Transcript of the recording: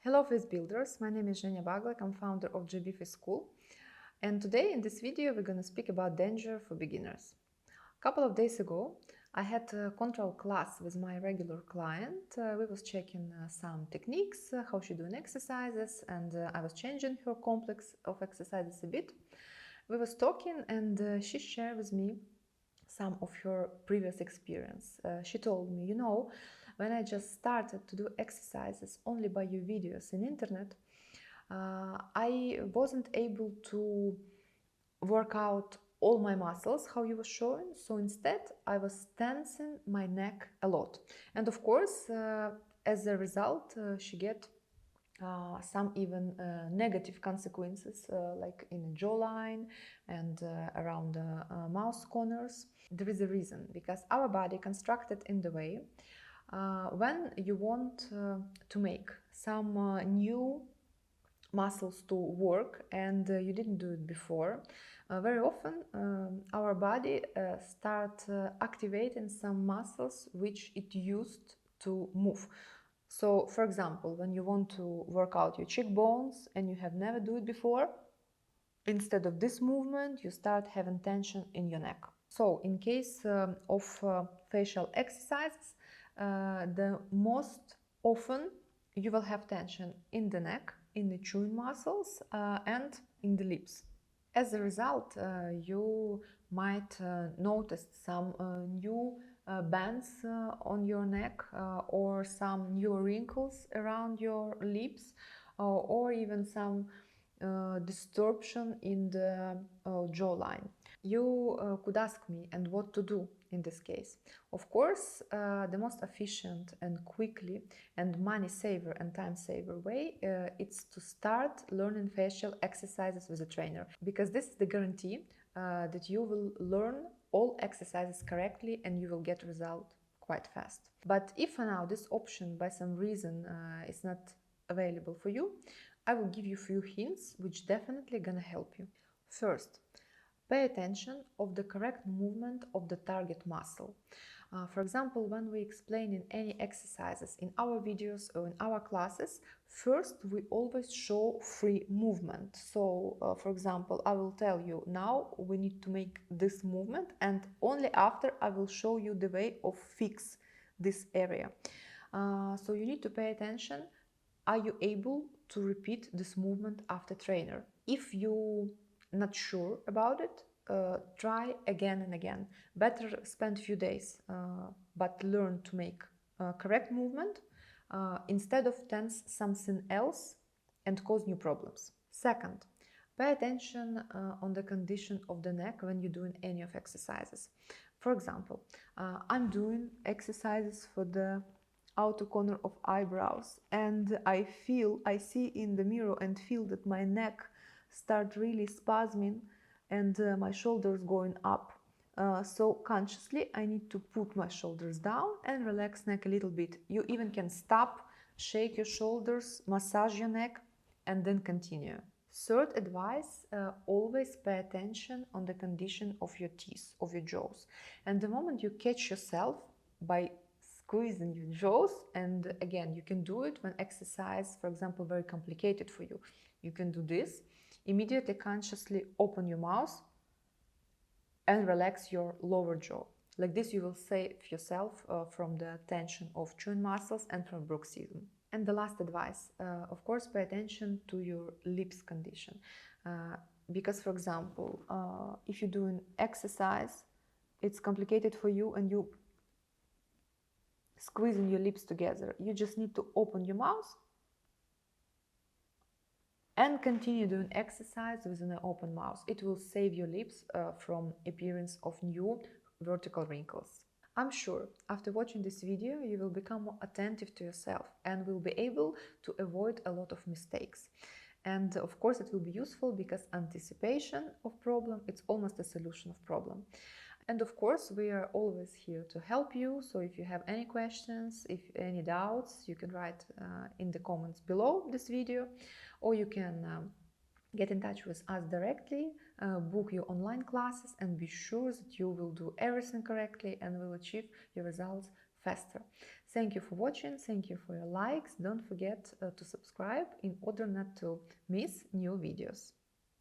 Hello Face Builders, my name is Zhenya Baglak, I'm founder of JB Face School, and today in this video we're going to speak about danger for beginners. A couple of days ago I had a control class with my regular client. We was checking some techniques, how she doing exercises, and I was changing her complex of exercises a bit. We was talking and she shared with me some of her previous experience. She told me, when I just started to do exercises only by your videos in internet, I wasn't able to work out all my muscles how you were showing. So instead I was tensing my neck a lot, and of course as a result she get some even negative consequences like in the jawline and around the mouth corners. There is a reason, because our body constructed in the way when you want to make some new muscles to work and you didn't do it before, very often our body start activating some muscles which it used to move. So, for example, when you want to work out your cheekbones and you have never do it before, instead of this movement, you start having tension in your neck. So, in case of facial exercises, the most often you will have tension in the neck, in the chewing muscles, and in the lips. As a result, you might notice some new bands on your neck or some new wrinkles around your lips or even some distortion in the jawline. You could ask me, and what to do in this case? Of course, the most efficient and quickly and money saver and time saver way it's to start learning facial exercises with a trainer, because this is the guarantee that you will learn all exercises correctly and you will get result quite fast. But if now this option by some reason is not available for you, I will give you a few hints which definitely gonna help you. First, pay attention of the correct movement of the target muscle. For example, when we explain in any exercises in our videos or in our classes, first we always show free movement. So, for example, I will tell you now we need to make this movement, and only after I will show you the way of fix this area. So you need to pay attention. Are you able to repeat this movement after trainer? If you not sure about it, try again and again. Better spend a few days, but learn to make correct movement instead of tense something else and cause new problems. Second, pay attention on the condition of the neck when you're doing any of exercises. For example, I'm doing exercises for the outer corner of eyebrows, and I see in the mirror and feel that my neck start really spasming and my shoulders going up. So consciously I need to put my shoulders down and relax neck a little bit. You even can stop, shake your shoulders, massage your neck, and then continue. Third advice, always pay attention on the condition of your teeth, of your jaws. And the moment you catch yourself by squeezing your jaws, and again, you can do it when exercise, for example, very complicated for you. You can do this, immediately consciously open your mouth and relax your lower jaw. Like this, you will save yourself from the tension of chewing muscles and from bruxism. And the last advice, of course, pay attention to your lips condition. Because, for example, if you're doing exercise, it's complicated for you and you squeezing your lips together. You just need to open your mouth and continue doing exercise with an open mouth. It will save your lips from appearance of new vertical wrinkles. I'm sure after watching this video you will become more attentive to yourself and will be able to avoid a lot of mistakes. And of course it will be useful because anticipation of problem, it's almost a solution of problem. And of course, we are always here to help you. So if you have any questions, if any doubts, you can write in the comments below this video, or you can get in touch with us directly, book your online classes, and be sure that you will do everything correctly and will achieve your results faster. Thank you for watching, thank you for your likes. Don't forget to subscribe in order not to miss new videos.